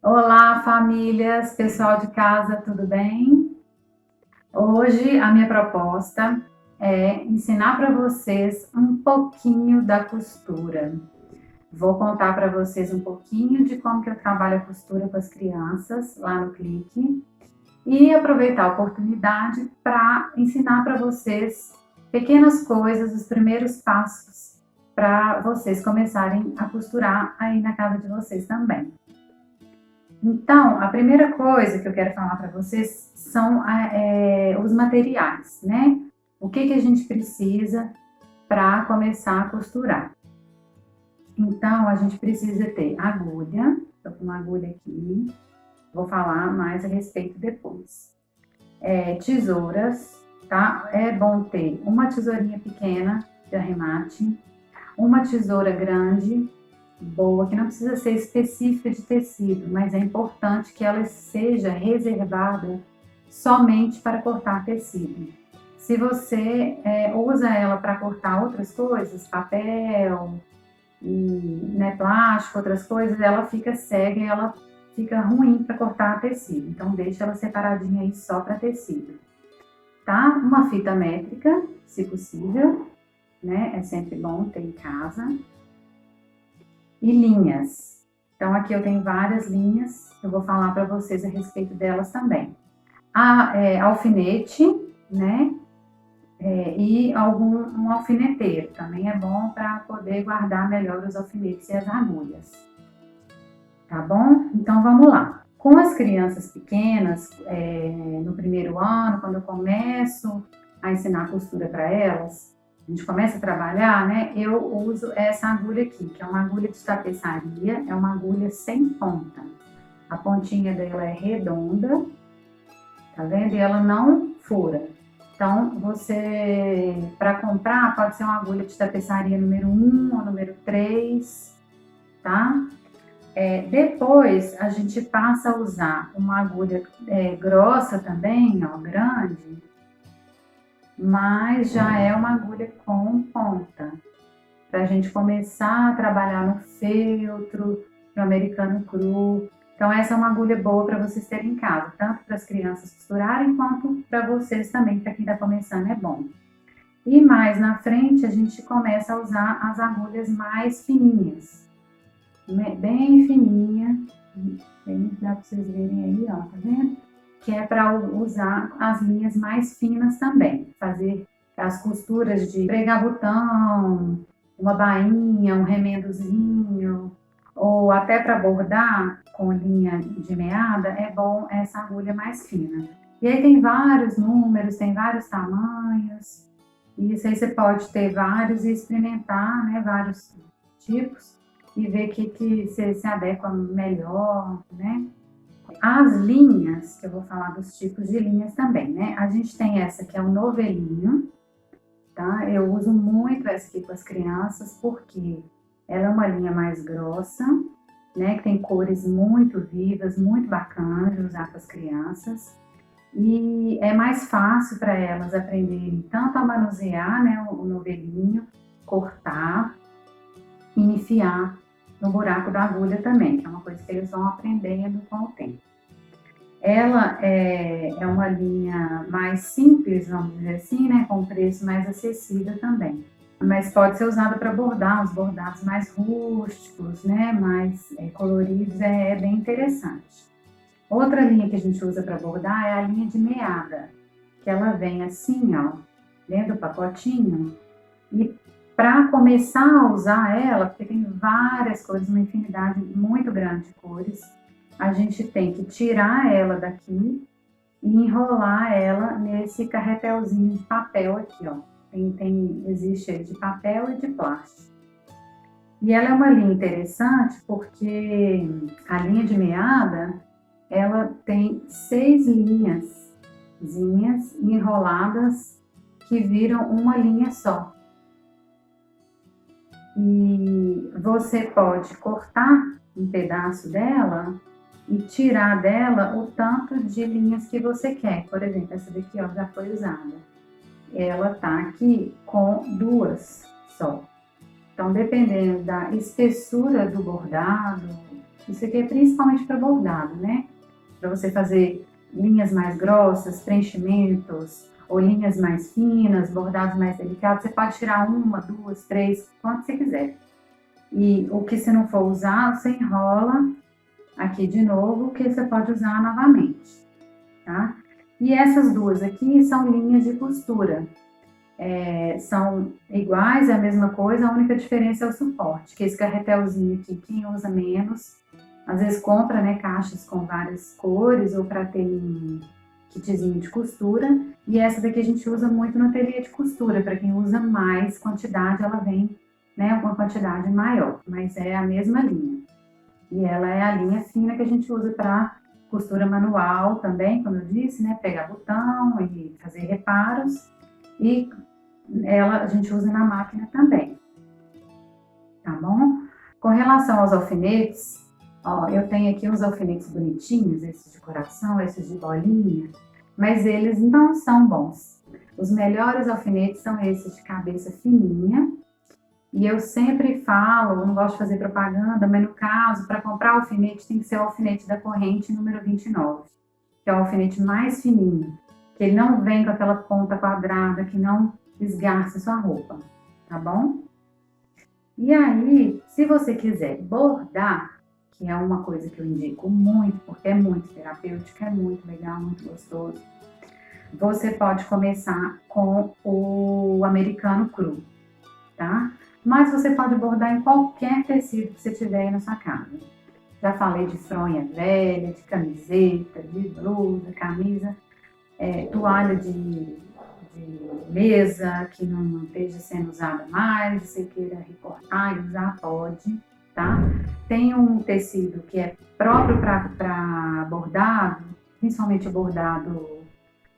Olá, famílias, pessoal de casa, tudo bem? Hoje a minha proposta é ensinar para vocês um pouquinho da costura. Vou contar para vocês um pouquinho de como que eu trabalho a costura com as crianças lá no Clique e aproveitar a oportunidade para ensinar para vocês pequenas coisas, os primeiros passos para vocês começarem a costurar aí na casa de vocês também. Então, a primeira coisa que eu quero falar para vocês são os materiais, né? O que a gente precisa para começar a costurar. Então, a gente precisa ter agulha, estou com uma agulha aqui, vou falar mais a respeito depois. Tesouras, tá? É bom ter uma tesourinha pequena de arremate, uma tesoura grande, boa, que não precisa ser específica de tecido, mas é importante que ela seja reservada somente para cortar tecido. Se você usa ela para cortar outras coisas, papel, plástico, outras coisas, ela fica cega e ela fica ruim para cortar tecido. Então deixa ela separadinha aí só para tecido. Tá? Uma fita métrica, se possível, né? É sempre bom ter em casa. E linhas. Então, aqui eu tenho várias linhas, eu vou falar para vocês a respeito delas também. Alfinete, né? E um alfineteiro, também é bom para poder guardar melhor os alfinetes e as agulhas. Tá bom? Então, vamos lá. Com as crianças pequenas, no primeiro ano, quando eu começo a ensinar costura para elas, a gente começa a trabalhar, né? Eu uso essa agulha aqui, que é uma agulha de tapeçaria, é uma agulha sem ponta. A pontinha dela é redonda, tá vendo? E ela não fura. Então, para comprar, pode ser uma agulha de tapeçaria número 1 ou número 3, tá? Depois, a gente passa a usar uma agulha grossa também, ó, grande, mas já é uma agulha com ponta, para a gente começar a trabalhar no feltro, no americano cru. Então essa é uma agulha boa para vocês terem em casa, tanto para as crianças costurarem, quanto para vocês também, para quem está começando é bom. E mais na frente a gente começa a usar as agulhas mais fininhas, bem fininha, bem, dá para vocês verem aí, ó, tá vendo? Que é para usar as linhas mais finas também, fazer as costuras de pregar botão, uma bainha, um remendozinho, ou até para bordar com linha de meada, é bom essa agulha mais fina. E aí tem vários números, tem vários tamanhos, e isso aí você pode ter vários e experimentar, né, vários tipos, e ver que se adequa melhor, né? As linhas, que eu vou falar dos tipos de linhas também, né? A gente tem essa que é o novelinho, tá? Eu uso muito essa aqui com as crianças porque ela é uma linha mais grossa, né? Que tem cores muito vivas, muito bacanas de usar com as crianças. E é mais fácil para elas aprenderem tanto a manusear, né, o novelinho, cortar e enfiar no buraco da agulha também, que é uma coisa que eles vão aprendendo com o tempo. Ela é uma linha mais simples, vamos dizer assim, né, com preço mais acessível também. Mas pode ser usada para bordar, os bordados mais rústicos, né, mais coloridos, é bem interessante. Outra linha que a gente usa para bordar é a linha de meada, que ela vem assim, ó, dentro do pacotinho, e para começar a usar ela, porque tem várias cores, uma infinidade muito grande de cores, a gente tem que tirar ela daqui e enrolar ela nesse carretelzinho de papel aqui, ó. Existe aí de papel e de plástico. E ela é uma linha interessante porque a linha de meada, ela tem 6 linhazinhas enroladas que viram uma linha só. E você pode cortar um pedaço dela e tirar dela o tanto de linhas que você quer. Por exemplo, essa daqui, ó, já foi usada. Ela tá aqui com 2 só. Então, dependendo da espessura do bordado, Isso aqui é principalmente para bordado, né? Para você fazer linhas mais grossas, preenchimentos, ou linhas mais finas, bordados mais delicados. Você pode tirar uma, duas, três, quanto você quiser. E o que você não for usar, você enrola aqui de novo, que você pode usar novamente, tá? E essas duas aqui são linhas de costura. São iguais, é a mesma coisa, a única diferença é o suporte, que esse carretelzinho aqui, quem usa menos, às vezes compra, né, caixas com várias cores, ou para ter um kitzinho de costura, e essa daqui a gente usa muito no ateliê de costura, para quem usa mais quantidade, ela vem, né, uma quantidade maior, mas é a mesma linha. E ela é a linha fina que a gente usa para costura manual também, como eu disse, né, pegar botão e fazer reparos, e ela a gente usa na máquina também, tá bom? Com relação aos alfinetes, ó, eu tenho aqui uns alfinetes bonitinhos, esses de coração, esses de bolinha, mas eles não são bons. Os melhores alfinetes são esses de cabeça fininha, e eu sempre falo, eu não gosto de fazer propaganda, mas no caso, para comprar alfinete, tem que ser o alfinete da corrente número 29, que é o alfinete mais fininho, que ele não vem com aquela ponta quadrada, que não desgasta sua roupa, tá bom? E aí, se você quiser bordar, que é uma coisa que eu indico muito, porque é muito terapêutica, é muito legal, muito gostoso, você pode começar com o americano cru, tá? Mas você pode bordar em qualquer tecido que você tiver aí na sua casa. Já falei de fronha velha, de camiseta, de blusa, camisa, toalha de mesa que não esteja sendo usada mais, você queira recortar e usar, pode, tá? Tem um tecido que é próprio para bordado, principalmente bordado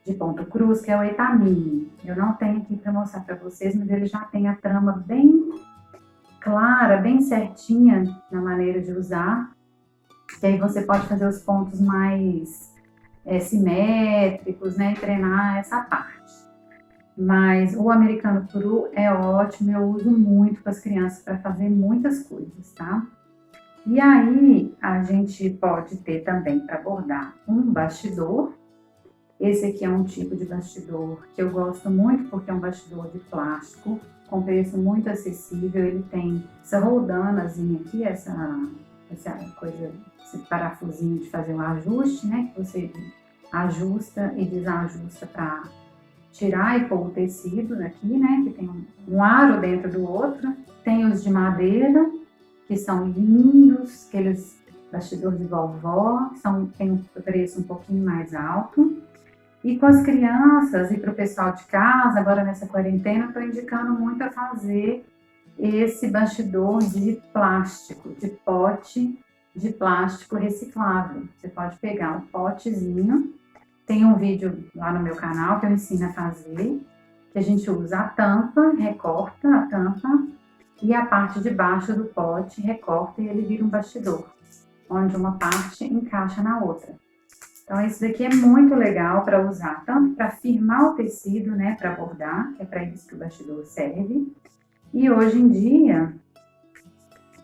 de ponto cruz, que é o etamine. Eu não tenho aqui para mostrar para vocês, mas ele já tem a trama bem clara, bem certinha na maneira de usar, que aí você pode fazer os pontos mais simétricos, né, e treinar essa parte. Mas o americano cru é ótimo, eu uso muito com as crianças para fazer muitas coisas, tá? E aí a gente pode ter também para bordar um bastidor. Esse aqui é um tipo de bastidor que eu gosto muito porque é um bastidor de plástico, com preço muito acessível. Ele tem essa roldanazinha aqui, essa coisa, esse parafusinho de fazer um ajuste, né? Que você ajusta e desajusta para tirar e pôr o tecido daqui, né? Que tem um aro dentro do outro. Tem os de madeira, que são lindos, aqueles bastidores de vovó, tem um preço um pouquinho mais alto. E com as crianças e para o pessoal de casa, agora nessa quarentena, eu estou indicando muito a fazer esse bastidor de plástico, de pote de plástico reciclável. Você pode pegar um potezinho, tem um vídeo lá no meu canal que eu ensino a fazer, que a gente usa a tampa, recorta a tampa e a parte de baixo do pote recorta e ele vira um bastidor, onde uma parte encaixa na outra. Então, esse daqui é muito legal para usar, tanto para firmar o tecido, né, para bordar, que é para isso que o bastidor serve. E hoje em dia,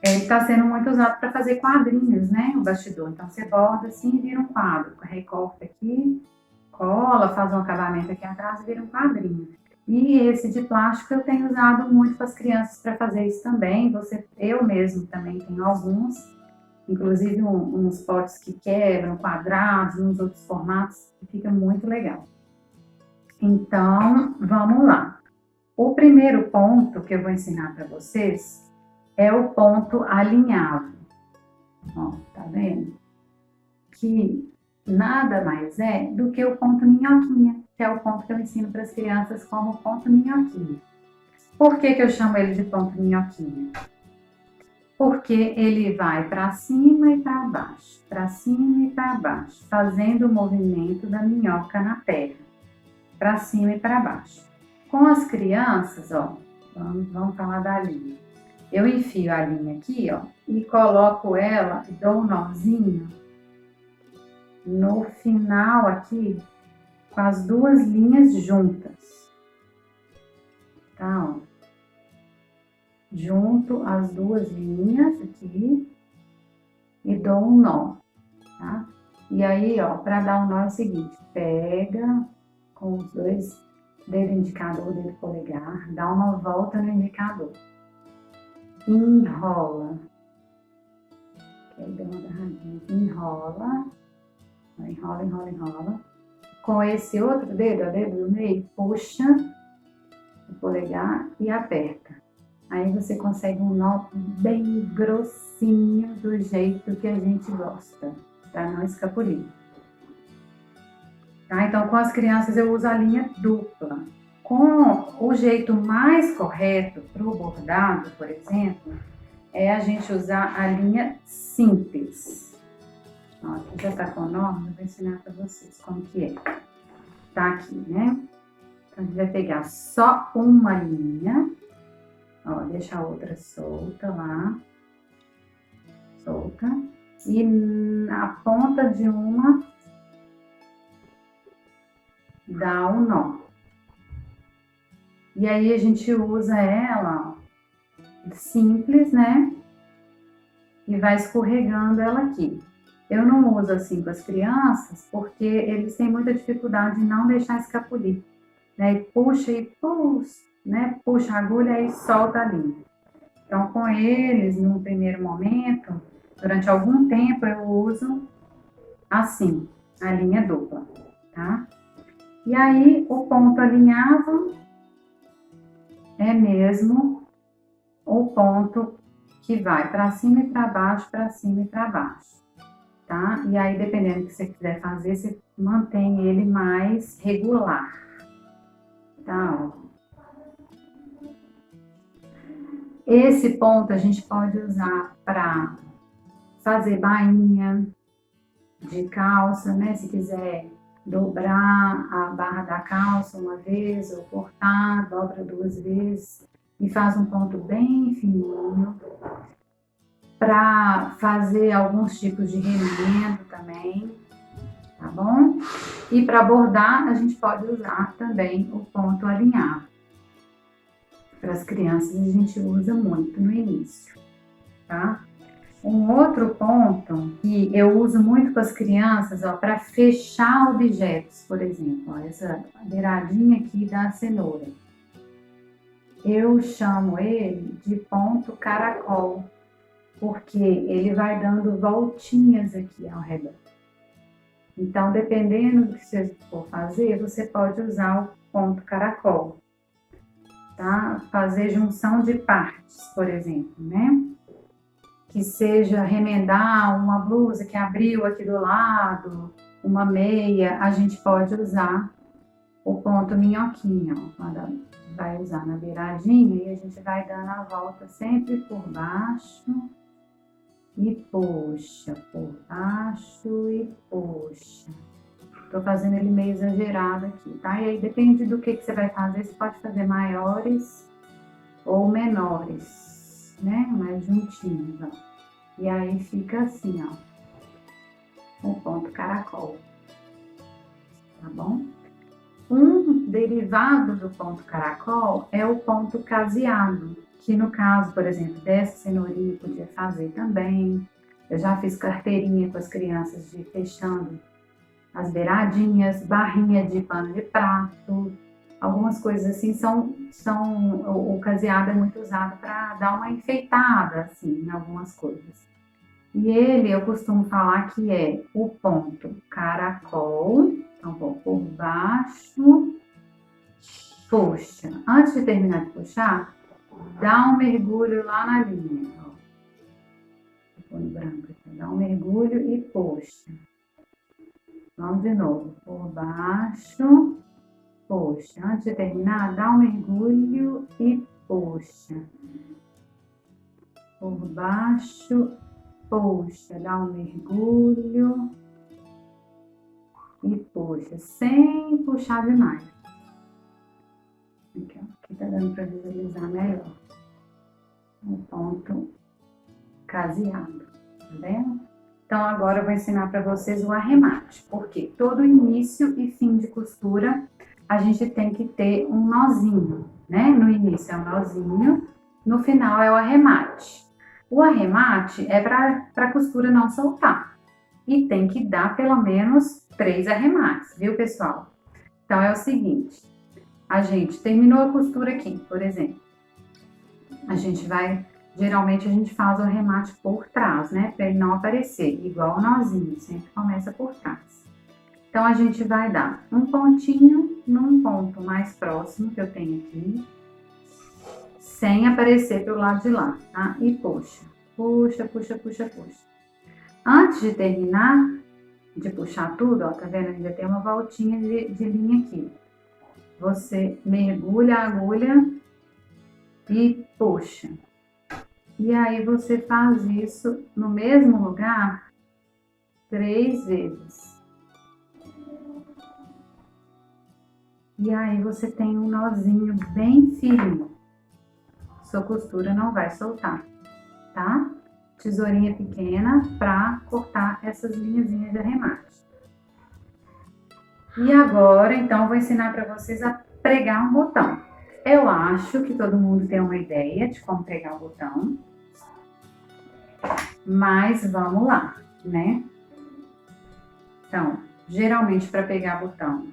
ele está sendo muito usado para fazer quadrinhos, né, o bastidor. Então, você borda assim e vira um quadro, recorta aqui, cola, faz um acabamento aqui atrás e vira um quadrinho. E esse de plástico eu tenho usado muito com as crianças para fazer isso também. Eu mesmo também tenho alguns. Inclusive uns potes que quebram, quadrados, uns outros formatos, que fica muito legal. Então, vamos lá. O primeiro ponto que eu vou ensinar para vocês é o ponto alinhavo. Ó, tá vendo? Que nada mais é do que o ponto minhoquinha, que é o ponto que eu ensino para as crianças como ponto minhoquinha. Por que eu chamo ele de ponto minhoquinha? Porque ele vai para cima e para cima e para baixo, fazendo o movimento da minhoca na terra, para cima e para baixo. Com as crianças, ó, vamos falar da linha. Eu enfio a linha aqui, ó, e coloco ela, dou um nozinho no final aqui, com as duas linhas juntas, tá, ó. Junto as duas linhas aqui e dou um nó, tá? E aí, ó, para dar um nó é o seguinte, pega com os dois dedo indicador e dedo polegar, dá uma volta no indicador, enrola, que aí deu uma agarradinha, enrola, enrola, enrola, enrola. Com esse outro dedo, o dedo do meio, puxa o polegar e aperta. Aí você consegue um nó bem grossinho, do jeito que a gente gosta, para não escapulir. Tá? Então, com as crianças eu uso a linha dupla. Com o jeito mais correto para o bordado, por exemplo, é a gente usar a linha simples. Ó, aqui já tá com o nó, eu vou ensinar para vocês como que é. Tá aqui, né? Então, a gente vai pegar só uma linha, ó, deixa a outra solta lá, solta, e na ponta de uma dá um nó. E aí a gente usa ela, ó, simples, né? E vai escorregando ela aqui. Eu não uso assim com as crianças, porque eles têm muita dificuldade de não deixar escapulir. Né? E puxa e puxa, né? Puxa a agulha e solta a linha. Então, com eles, no primeiro momento, durante algum tempo, eu uso assim, a linha dupla, tá? E aí, o ponto alinhavo é mesmo o ponto que vai para cima e para baixo, para cima e para baixo. Tá? E aí, dependendo do que você quiser fazer, você mantém ele mais regular, tá? Esse ponto a gente pode usar para fazer bainha de calça, né? Se quiser dobrar a barra da calça uma vez ou cortar, dobra 2 vezes e faz um ponto bem fininho. Para fazer alguns tipos de remendo também, tá bom? E para bordar, a gente pode usar também o ponto alinhado. Para as crianças, a gente usa muito no início, tá? Um outro ponto que eu uso muito com as crianças, ó, para fechar objetos, por exemplo, ó, essa beiradinha aqui da cenoura. Eu chamo ele de ponto caracol, porque ele vai dando voltinhas aqui ao redor. Então, dependendo do que você for fazer, você pode usar o ponto caracol, tá? Fazer junção de partes, por exemplo, né? Que seja remendar uma blusa que abriu aqui do lado, uma meia, a gente pode usar o ponto minhoquinha, ó, quando vai usar na beiradinha, e a gente vai dando a volta sempre por baixo, e puxa, por baixo e puxa. Tô fazendo ele meio exagerado aqui, tá? E aí depende do que você vai fazer, você pode fazer maiores ou menores, né? Mais juntinhos, ó. E aí fica assim, ó, o ponto caracol, tá bom? Um derivado do ponto caracol é o ponto caseado, que no caso, por exemplo, dessa cenourinha podia fazer também. Eu já fiz carteirinha com as crianças de fechando as beiradinhas, barrinha de pano de prato, algumas coisas assim o caseado é muito usado para dar uma enfeitada assim em algumas coisas. E ele, eu costumo falar que é o ponto caracol, então vou por baixo, puxa. Antes de terminar de puxar, dá um mergulho lá na linha, ó. Vou pôr branco aqui, dá um mergulho e puxa. Vamos de novo, por baixo, puxa. Antes de terminar, dá um mergulho e puxa. Por baixo, puxa, dá um mergulho e puxa, sem puxar demais. Aqui, ó, aqui tá dando para visualizar melhor. O ponto caseado, tá vendo? Então, agora eu vou ensinar para vocês o arremate, porque todo início e fim de costura a gente tem que ter um nozinho, né? No início é um nozinho, no final é o arremate. O arremate é para a costura não soltar. E tem que dar pelo menos 3 arremates, viu, pessoal? Então, é o seguinte, a gente terminou a costura aqui, por exemplo. Geralmente a gente faz o arremate por trás, né? Para ele não aparecer, igual o nozinho, sempre começa por trás. Então, a gente vai dar um pontinho num ponto mais próximo que eu tenho aqui, sem aparecer pro lado de lá, tá? E puxa, puxa, puxa, puxa, puxa. Antes de terminar, de puxar tudo, ó, tá vendo? Ainda tem uma voltinha de linha aqui. Você mergulha a agulha e puxa. E aí, você faz isso no mesmo lugar 3 vezes. E aí, você tem um nozinho bem firme. Sua costura não vai soltar, tá? Tesourinha pequena para cortar essas linhazinhas de arremate. E agora, então, eu vou ensinar para vocês a pregar um botão. Eu acho que todo mundo tem uma ideia de como pregar o botão. Mas vamos lá, né? Então, geralmente para pegar botão,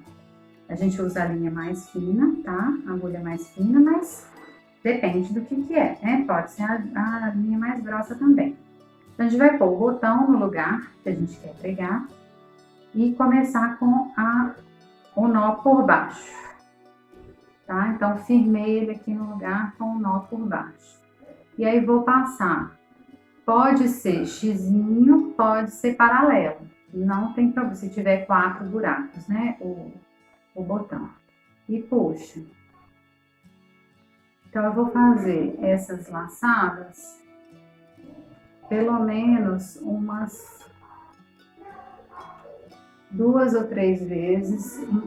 a gente usa a linha mais fina, tá? A agulha mais fina, mas depende do que é, né? Pode ser a linha mais grossa também. Então, a gente vai pôr o botão no lugar que a gente quer pregar e começar com o nó por baixo, tá? Então, firmei ele aqui no lugar com o nó por baixo. E aí, vou passar. Pode ser xizinho, pode ser paralelo. Não tem problema, se tiver 4 buracos, né? O botão. E puxa. Então, eu vou fazer essas laçadas pelo menos umas 2 ou 3 vezes em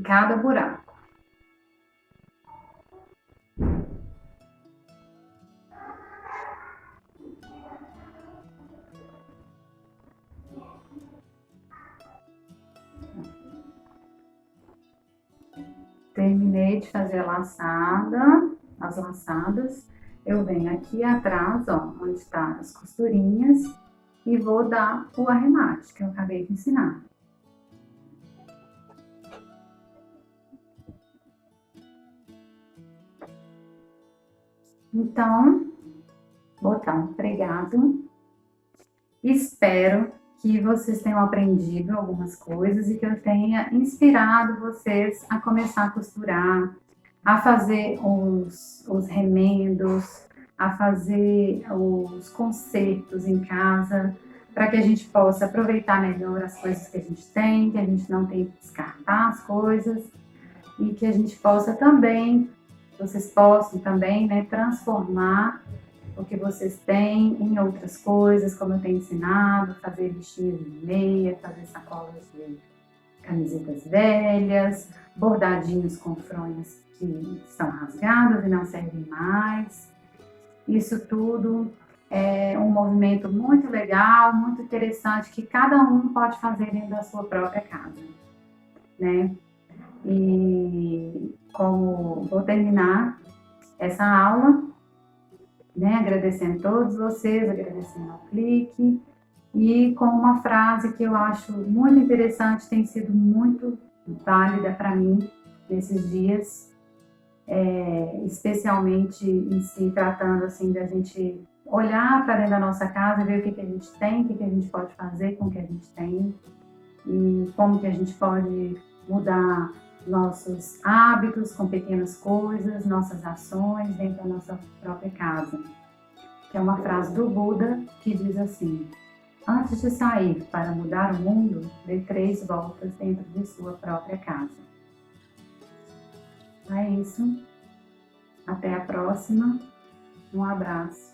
cada buraco. Terminei de fazer as laçadas, eu venho aqui atrás, ó, onde está as costurinhas, e vou dar o arremate que eu acabei de ensinar. Então, botão pregado. Espero que vocês tenham aprendido algumas coisas e que eu tenha inspirado vocês a começar a costurar, a fazer os remendos, a fazer os consertos em casa, para que a gente possa aproveitar melhor as coisas que a gente tem, que a gente não tem que descartar as coisas e que a gente possa também, vocês possam também, né, transformar o que vocês têm em outras coisas, como eu tenho ensinado, fazer listinhas de meia, fazer sacolas de camisetas velhas, bordadinhos com fronhas que estão rasgados e não servem mais. Isso tudo é um movimento muito legal, muito interessante, que cada um pode fazer dentro da sua própria casa, né? E como vou terminar essa aula, né, agradecendo a todos vocês, agradecendo ao Clique, e com uma frase que eu acho muito interessante, tem sido muito válida para mim nesses dias, especialmente em se tratando assim da gente olhar para dentro da nossa casa, ver o que a gente tem, o que a gente pode fazer com o que a gente tem e como que a gente pode mudar nossos hábitos com pequenas coisas, nossas ações dentro da nossa própria casa. Que é uma frase do Buda que diz assim: antes de sair para mudar o mundo, dê 3 voltas dentro de sua própria casa. É isso. Até a próxima. Um abraço.